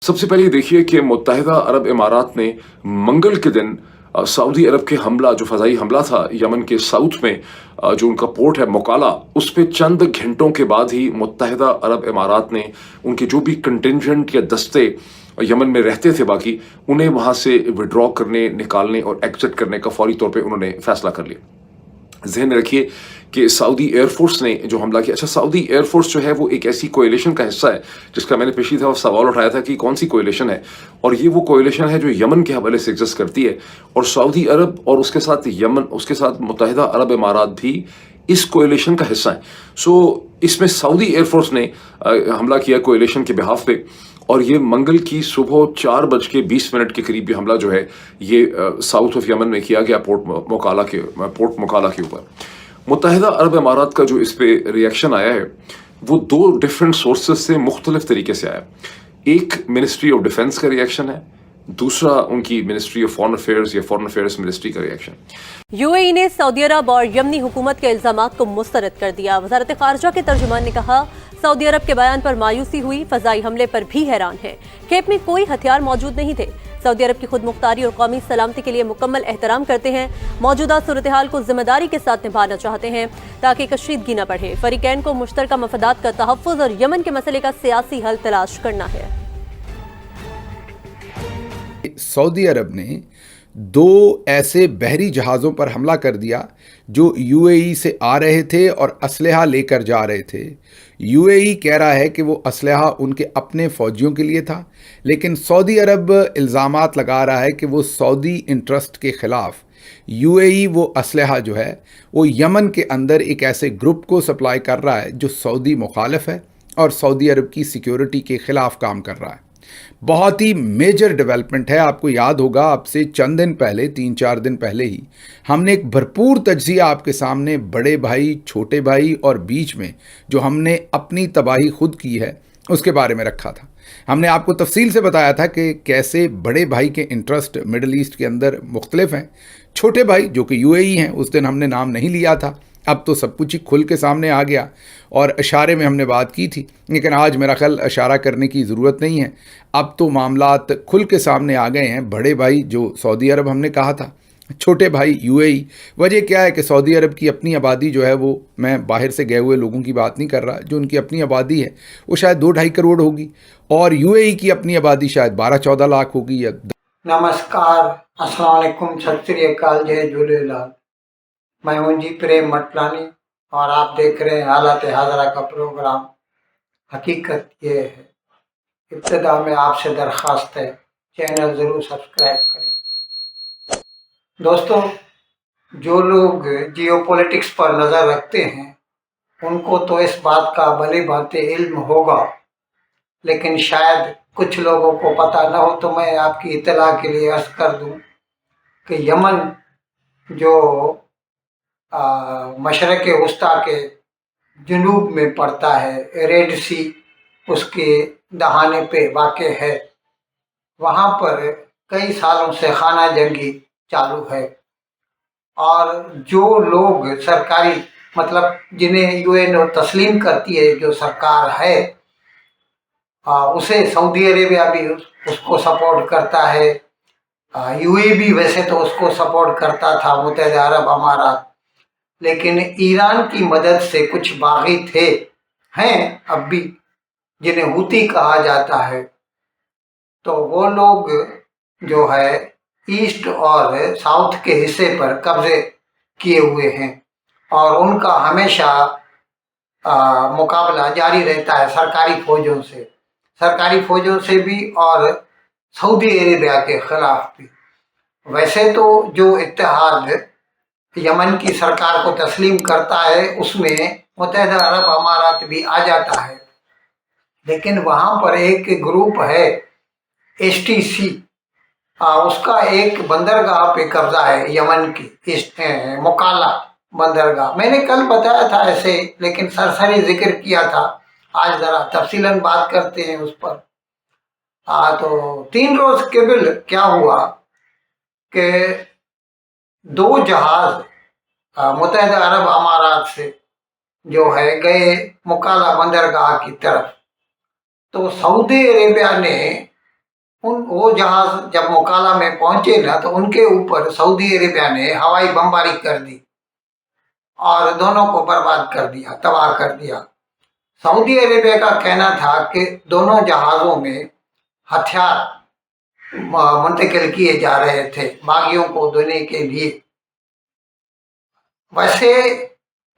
सबसे पहले ये देखिए कि मुत्तहिदा अरब इमारात ने मंगल के दिन सऊदी अरब के हमला जो फ़ज़ाई हमला था यमन के साउथ में जो उनका पोर्ट है मोकाला उस पे चंद घंटों के बाद ही मुत्तहिदा अरब इमारात ने उनके जो भी कंटिंजेंट या दस्ते यमन में रहते थे बाकी उन्हें वहाँ से विड्रॉ करने निकालने और एग्जिट करने का फौरी तौर पे उन्होंने फैसला कर लिया। ज़हन में रखिए कि सऊदी एयरफोर्स ने जो हमला किया। अच्छा, सऊदी एयरफोर्स जो है वो एक ऐसी कोएलिशन का हिस्सा है जिसका मैंने पिछली दफ़ा सवाल उठाया था कि कौन सी कोएलिशन है, और ये वो कोएलिशन है जो यमन के हवाले से एग्जिस्ट करती है, और सऊदी अरब और उसके साथ यमन, उसके साथ मुत्तहिदा अरब इमारात भी इस कोएलिशन का हिस्सा है। सो इसमें सऊदी एयरफोर्स ने हमला किया कोएलिशन के बिहाफ पे, और ये मंगल की सुबह 4:20 के करीब ये हमला जो है ये साउथ ऑफ यमन में किया गया पोर्ट मोकाला के ऊपर। मुत्तहिदा अरब इमारात का जो इस पे रिएक्शन आया है वो दो डिफरेंट सोर्सेज से मुख्तलिफ तरीके से आया। एक मिनिस्ट्री ऑफ डिफेंस का रिएक्शन है, दूसरा उनकी मिनिस्ट्री ऑफ फॉरेन अफेयर्स या फॉरेन अफेयर्स मिनिस्ट्री का रिएक्शन। यूएई ने सऊदी अरब और यमनी हुकूमत के इल्जामात को मुस्तरद कर दिया। वजारत खारजा के तर्जुमान ने कहा, सऊदी अरब के बयान पर मायूसी हुई, फजाई हमले पर भी हैरान है। खेप में कोई हथियार मौजूद नहीं थे। सऊदी अरब की खुद मुख्तारी और कौमी सलामती के लिए मुकम्मल एहतराम करते हैं। मौजूदा सूरत हाल को जिम्मेदारी के साथ निभाना चाहते हैं ताकि कशीदगी न बढ़े। फरीकैन को मुश्तरका मफादात का तहफ़्फ़ुज़ और यमन के मसले का सियासी हल तलाश करना है। सऊदी अरब ने दो ऐसे बहरी जहाज़ों पर हमला कर दिया जो यूएई से आ रहे थे और असलहा लेकर जा रहे थे। यूएई कह रहा है कि वो असलहा उनके अपने फ़ौजियों के लिए था, लेकिन सऊदी अरब इल्ज़ामात लगा रहा है कि वो सऊदी इंटरेस्ट के ख़िलाफ़ यूएई वो असलहा जो है वो यमन के अंदर एक ऐसे ग्रुप को सप्लाई कर रहा है जो सऊदी मुखालिफ है और सऊदी अरब की सिक्योरिटी के ख़िलाफ़ काम कर रहा है। बहुत ही मेजर डेवलपमेंट है। आपको याद होगा, आपसे चंद दिन पहले, 3-4 दिन पहले ही हमने एक भरपूर तज्ज़िया आपके सामने बड़े भाई, छोटे भाई और बीच में जो हमने अपनी तबाही खुद की है उसके बारे में रखा था। हमने आपको तफसील से बताया था कि कैसे बड़े भाई के इंटरेस्ट मिडल ईस्ट के अंदर मुख्तलिफ हैं। छोटे भाई जो कि यूएई हैं, उस दिन हमने नाम नहीं लिया था, अब तो सब कुछ ही खुल के सामने आ गया और इशारे में हमने बात की थी, लेकिन आज मेरा ख्याल इशारा करने की ज़रूरत नहीं है। अब तो मामलात खुल के सामने आ गए हैं। बड़े भाई जो सऊदी अरब हमने कहा था, छोटे भाई यूएई। वजह क्या है कि सऊदी अरब की अपनी आबादी जो है वो, मैं बाहर से गए हुए लोगों की बात नहीं कर रहा, जो उनकी अपनी आबादी है वो शायद 2-2.5 करोड़ होगी, और यूएई की अपनी आबादी शायद 12-14 लाख होगी। या नमस्कार, अस्सलाम वालेकुम, सत श्री अकाल, जय झूलेलाल। मैं हूं जी प्रेम मटलानी और आप देख रहे हैं हालात हाजरा का प्रोग्राम। हकीकत ये है, इब्तिदा में आपसे दरख्वास्त है चैनल ज़रूर सब्सक्राइब करें। दोस्तों, जो लोग जियोपॉलिटिक्स पर नज़र रखते हैं उनको तो इस बात का भली भांति इल्म होगा, लेकिन शायद कुछ लोगों को पता न हो, तो मैं आपकी इत्तला के लिए अर्ज़ कर दूं कि यमन जो मशरक़ वस्ता के जुनूब में पड़ता है, रेड सी उसके दहाने पे वाक़ है, वहाँ पर कई सालों से खाना जंगी चालू है। और जो लोग सरकारी, मतलब जिन्हें यूएन तस्लीम करती है जो सरकार है, उसे सऊदी अरेबिया भी उसको सपोर्ट करता है। यूएई भी वैसे तो उसको सपोर्ट करता था, मुत्तहिदा अरब अमारात, लेकिन ईरान की मदद से कुछ बागी थे, हैं अब भी, जिन्हें हूती कहा जाता है। तो वो लोग जो है ईस्ट और साउथ के हिस्से पर कब्जे किए हुए हैं और उनका हमेशा मुकाबला जारी रहता है सरकारी फ़ौजों से भी और सऊदी अरेबिया के ख़िलाफ़ भी। वैसे तो जो इत्तेहाद यमन की सरकार को तस्लीम करता है उसमें मुत्तहिदा अरब अमारात भी आ जाता है, लेकिन वहाँ पर एक ग्रुप है एचटीसी, उसका एक बंदरगाह पे कब्जा है यमन की, मोकाला बंदरगाह। मैंने कल बताया था ऐसे, लेकिन सरसरी जिक्र किया था, आज ज़रा तफसीलन बात करते हैं उस पर। तो 3 रोज़ केबल क्या हुआ कि 2 जहाज़ मुत्तहिदा अरब अमारात से जो है गए मोकाला बंदरगाह की तरफ। तो सऊदी अरेबिया ने वो जहाज जब मोकाला में पहुंचे ना, तो उनके ऊपर सऊदी अरेबिया ने हवाई बमबारी कर दी और दोनों को बर्बाद कर दिया, तबाह कर दिया। सऊदी अरेबिया का कहना था कि दोनों जहाज़ों में हथियार मुंतकिल किए जा रहे थे बागियों को देने के लिए। वैसे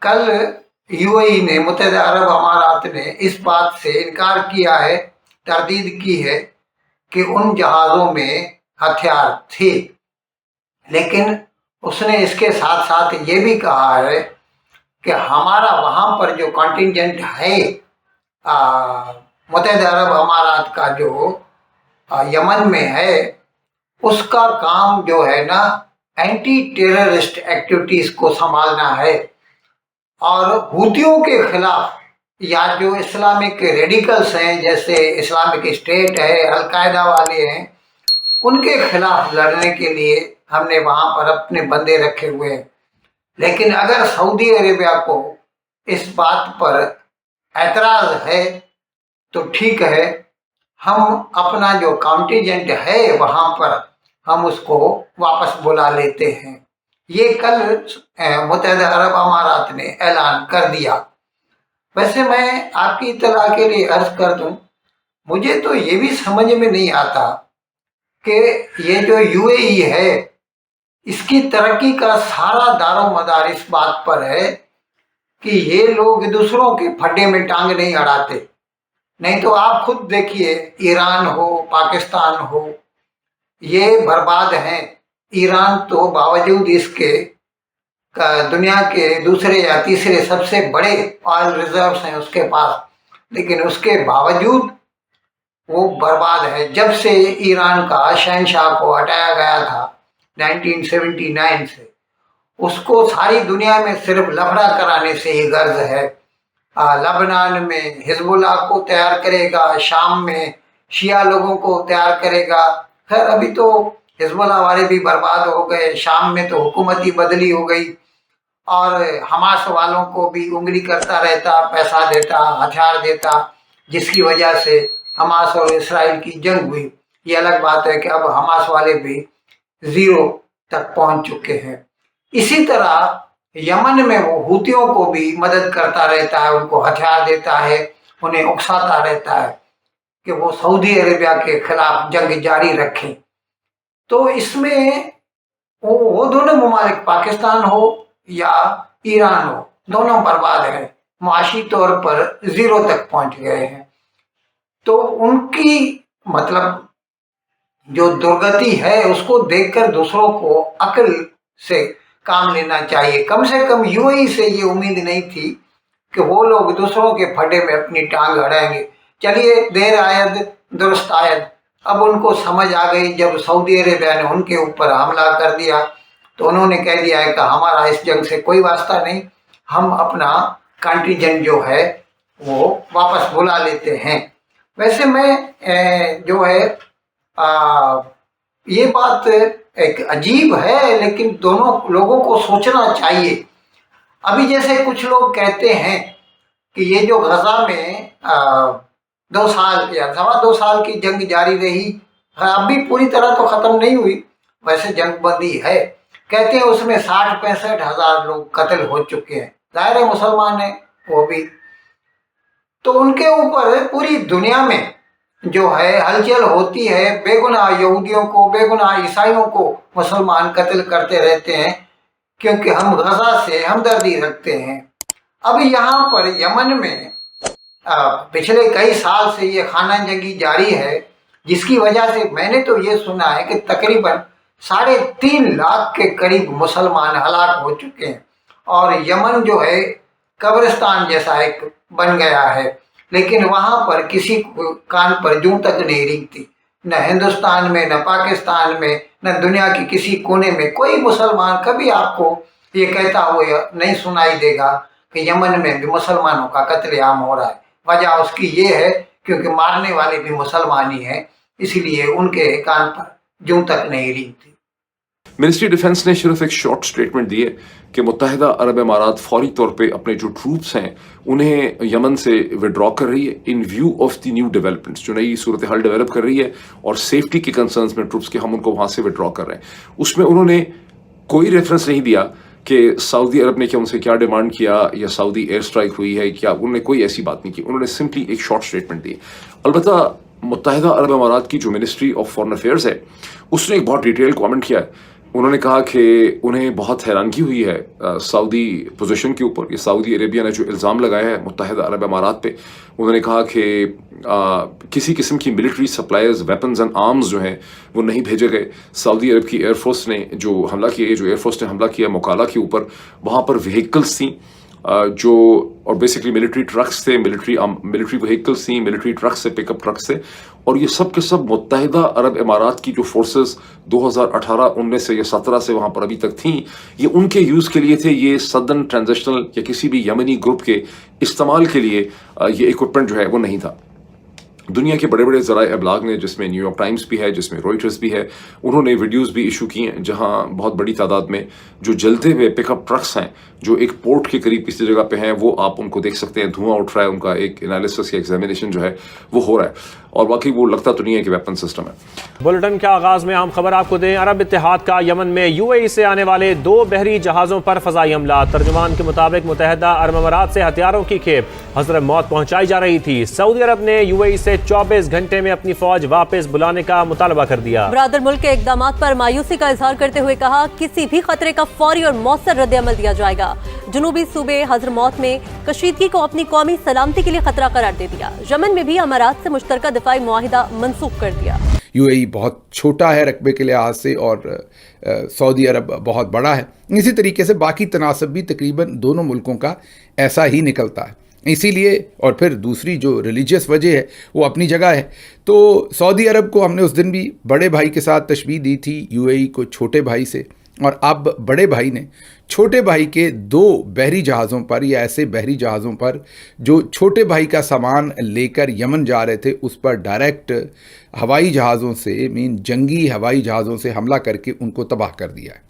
कल यूएई ने, मुत्तहिदा अरब अमारात ने इस बात से इनकार किया है, तरदीद की है कि उन जहाज़ों में हथियार थे, लेकिन उसने इसके साथ साथ ये भी कहा है कि हमारा वहाँ पर जो कॉन्टिंजेंट है मुत्तहिदा अरब अमारात का जो यमन में है, उसका काम जो है ना एंटी टेररिस्ट एक्टिविटीज को संभालना है और हुतियों के खिलाफ या जो इस्लामिक रेडिकल्स हैं जैसे इस्लामिक स्टेट है, अलकायदा वाले हैं, उनके खिलाफ लड़ने के लिए हमने वहाँ पर अपने बंदे रखे हुए हैं। लेकिन अगर सऊदी अरेबिया को इस बात पर एतराज़ है तो ठीक है, हम अपना जो कॉन्टिजेंट है वहाँ पर हम उसको वापस बुला लेते हैं। ये कल मुत्तहिदा अरब अमारात ने ऐलान कर दिया। वैसे मैं आपकी इत्तला के लिए अर्ज कर दूं, मुझे तो ये भी समझ में नहीं आता कि ये जो यूएई है, इसकी तरक्की का सारा दारो मदार इस बात पर है कि ये लोग दूसरों के फड्डे में टांग नहीं अड़ाते। नहीं तो आप खुद देखिए, ईरान हो, पाकिस्तान हो, ये बर्बाद हैं। ईरान तो बावजूद इसके दुनिया के दूसरे या तीसरे सबसे बड़े ऑयल रिजर्व्स हैं उसके पास, लेकिन उसके बावजूद वो बर्बाद है। जब से ईरान का शहंशाह को हटाया गया था 1979 से, उसको सारी दुनिया में सिर्फ लफड़ा कराने से ही गर्ज है। लबनान में हिजबुल्लाह को तैयार करेगा, शाम में शिया लोगों को तैयार करेगा। खैर अभी तो हिजबुल्लाह वाले भी बर्बाद हो गए, शाम में तो हुकूमत ही बदली हो गई और हमास वालों को भी उंगली करता रहता, पैसा देता, हथियार देता, जिसकी वजह से हमास और इसराइल की जंग हुई। ये अलग बात है कि अब हमास वाले भी जीरो तक पहुंच चुके हैं। इसी तरह यमन में वो हुतियों को भी मदद करता रहता है, उनको हथियार देता है, उन्हें उकसाता रहता है कि वो सऊदी अरेबिया के खिलाफ जंग जारी रखें। तो इसमें वो दोनों ममालिक, पाकिस्तान हो या ईरान हो, दोनों बर्बाद हैं, मुआशी तौर पर जीरो तक पहुंच गए हैं। तो उनकी मतलब जो दुर्गति है उसको देखकर दूसरों को अक्ल से काम लेना चाहिए। कम से कम यूएई से ये उम्मीद नहीं थी कि वो लोग दूसरों के फड्डे में अपनी टांग अड़ाएंगे। चलिए, देर आयद दुरुस्त आयद। अब उनको समझ आ गई, जब सऊदी अरेबिया ने उनके ऊपर हमला कर दिया तो उन्होंने कह दिया है कि हमारा इस जंग से कोई वास्ता नहीं, हम अपना कंटिजेंट जो है वो वापस बुला लेते हैं। वैसे मैं जो है ये बात एक अजीब है, लेकिन दोनों लोगों को सोचना चाहिए। अभी जैसे कुछ लोग कहते हैं कि ये जो गजा में 2 साल या 2.25 साल की जंग जारी रही, अब भी पूरी तरह तो ख़त्म नहीं हुई, वैसे जंग बंदी है। कहते हैं उसमें 60-65 हज़ार लोग कत्ल हो चुके हैं, ज़ाहिर है मुसलमान हैं वो भी। तो उनके ऊपर पूरी दुनिया में जो है हलचल होती है, बेगुनाह यहूदियों को, बेगुनाह ईसाइयों को मुसलमान कत्ल करते रहते हैं, क्योंकि हम गजा से हमदर्दी रखते हैं। अब यहाँ पर यमन में पिछले कई साल से ये खाना जंगी जारी है, जिसकी वजह से मैंने तो ये सुना है कि तकरीबन 3.5 लाख के करीब मुसलमान हलाक हो चुके हैं और यमन जो है कब्रिस्तान जैसा एक बन गया है। लेकिन वहाँ पर किसी कान पर जूं तक नहीं रेंगती, न हिंदुस्तान में, न पाकिस्तान में, न दुनिया की किसी कोने में कोई मुसलमान कभी आपको ये कहता हुआ नहीं सुनाई देगा कि यमन में भी मुसलमानों का कत्लेआम हो रहा है। वजह उसकी ये है क्योंकि मारने वाले भी मुसलमान ही हैं, इसलिए उनके कान पर जूं तक नहीं रेंगती। मिनिस्ट्री डिफेंस ने सिर्फ एक शॉर्ट स्टेटमेंट दी है कि मुत्तहिदा अरब इमारात फौरी तौर पे अपने जो ट्रूप्स हैं उन्हें यमन से विड्रॉ कर रही है इन view of the new developments, जो नई सूरत हाल डेवलप कर रही है और सेफ्टी के कंसर्न्स में ट्रूप्स के हम उनको वहां से विड्रॉ कर रहे हैं। उसमें उन्होंने कोई रेफरेंस नहीं दिया कि सऊदी अरब ने क्या उनसे क्या डिमांड किया या सऊदी एयर स्ट्राइक हुई है क्या, उन्होंने कोई ऐसी बात नहीं की। उन्होंने सिंपली एक शॉर्ट स्टेटमेंट दी। अलबत्ता मुत्तहिदा अरब अमारात की जो मिनिस्ट्री ऑफ फॉरेन अफेयर्स है उसने एक बहुत डिटेल कमेंट किया है। उन्होंने कहा कि उन्हें बहुत हैरानगी हुई है सऊदी पोजीशन के ऊपर। ये सऊदी अरेबिया ने जो इल्ज़ाम लगाया है मुत्तहिदा अरब अमारात पे, उन्होंने कहा कि किसी किस्म की military suppliers weapons and arms जो हैं वो नहीं भेजे गए। सऊदी अरब की एयरफोर्स ने जो हमला किया, जो एयरफोर्स ने हमला किया मोकाला के ऊपर, वहाँ पर व्हीकल्स थी जो और बेसिकली मिलिट्री ट्रक्स थे, मिलिट्री व्हीकल्स थी, मिलिट्री ट्रक्स से, पिकअप ट्रक्स से, और ये सब के सब मुत्तहिदा अरब इमारात की जो फोर्सेस 2018, 19 से या 17 से वहाँ पर अभी तक थी, ये उनके यूज़ के लिए थे। ये सदर्न ट्रांजिशनल या किसी भी यमनी ग्रुप के इस्तेमाल के लिए ये इक्विपमेंट जो है वो नहीं था। दुनिया के बड़े बड़े ज़राए अबलाग ने, जिसमें न्यूयॉर्क टाइम्स भी है, जिसमें रॉयटर्स भी है, उन्होंने वीडियोस भी इशू किए हैं जहां बहुत बड़ी तादाद में जो जलते हुए पिकअप ट्रक्स हैं जो एक पोर्ट के करीब किसी जगह पे हैं, वो आप उनको देख सकते हैं, धुआं उठ रहा है, उनका एक एनालिसिस या एग्जामिनेशन जो है वो हो रहा है और वाकई वो लगता तो नहीं है कि वेपन सिस्टम है। बुलेटिन के आगाज में अहम खबर आपको दें। अरब इत्तेहाद का यमन में यूएई से आने वाले 2 बहरी जहाज़ों पर फजाई हमला। तर्जुमान के मुताबिक मुत्तहिदा अरब अमारात से हथियारों की खेप हज़र मौत पहुंचाई जा रही थी। सऊदी अरब ने यूएई से 24 घंटे में अपनी फौज वापस बुलाने का मुतालबा कर दिया। बरादर मुल्क के इक़दाम पर मायूसी का इजहार करते हुए कहा, किसी भी खतरे का फौरी और मौसर रद्द-ए-अमल दिया जाएगा। जनूबी सूबे हज़र मौत में कशीदगी को अपनी कौमी सलामती के लिए खतरा करार दे दिया। यमन में भी अमारात से मुश्तरका दिफाई मुआहिदा मनसूख कर दिया। यूएई बहुत छोटा है रकबे के लिहाज से और सऊदी अरब बहुत बड़ा है। इसी तरीके से बाकी तनासब भी तकरीबन दोनों मुल्कों का ऐसा ही निकलता है। इसीलिए और फिर दूसरी जो रिलीजियस वजह है वो अपनी जगह है। तो सऊदी अरब को हमने उस दिन भी बड़े भाई के साथ तशबीह दी थी, यूएई को छोटे भाई से, और अब बड़े भाई ने छोटे भाई के 2 बहरी जहाज़ों पर या ऐसे बहरी जहाज़ों पर जो छोटे भाई का सामान लेकर यमन जा रहे थे उस पर डायरेक्ट हवाई जहाज़ों से, जंगी हवाई जहाज़ों से हमला करके उनको तबाह कर दिया है।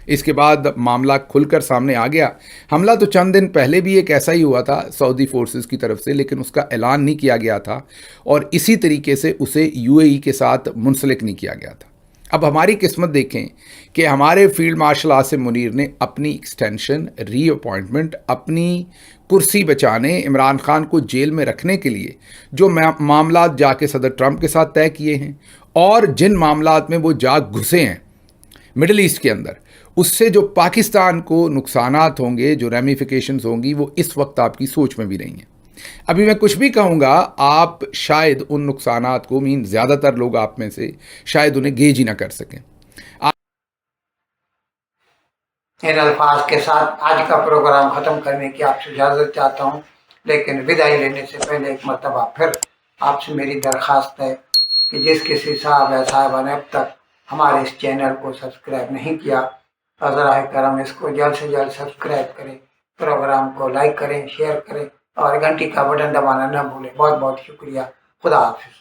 इसके बाद मामला खुलकर सामने आ गया। हमला तो चंद दिन पहले भी एक ऐसा ही हुआ था सऊदी फोर्सेस की तरफ से, लेकिन उसका ऐलान नहीं किया गया था और इसी तरीके से उसे यूएई के साथ मुंसलिक नहीं किया गया था। अब हमारी किस्मत देखें कि हमारे फील्ड मार्शल आसिम मुनीर ने अपनी एक्सटेंशन, री अपॉइंटमेंट, अपनी कुर्सी बचाने, इमरान खान को जेल में रखने के लिए जो मामलात जाके सदर ट्रंप के साथ तय किए हैं और जिन मामलात में वो जा घुसे हैं मिडल ईस्ट के अंदर, उससे जो पाकिस्तान को नुकसानात होंगे, जो रेमिफिकेशंस होंगी, वो इस वक्त आपकी सोच में भी नहीं है। अभी मैं कुछ भी कहूँगा, आप शायद उन नुकसानात को, ज़्यादातर लोग आप में से शायद उन्हें गेज ही ना कर सकें। इन अल्फाज के साथ आज का प्रोग्राम ख़त्म करने की आपसे इजाज़त चाहता हूँ, लेकिन विदाई लेने से पहले एक मरतबा फिर आपसे मेरी दरख्वास्त है कि जिस किसी साहब या साहबा ने अब तक हमारे इस चैनल को सब्सक्राइब नहीं किया, ज़रा करम इसको जल्द से जल्द सब्सक्राइब करें, प्रोग्राम को लाइक करें, शेयर करें और घंटी का बटन दबाना न भूलें। बहुत बहुत शुक्रिया। खुदा हाफिज़।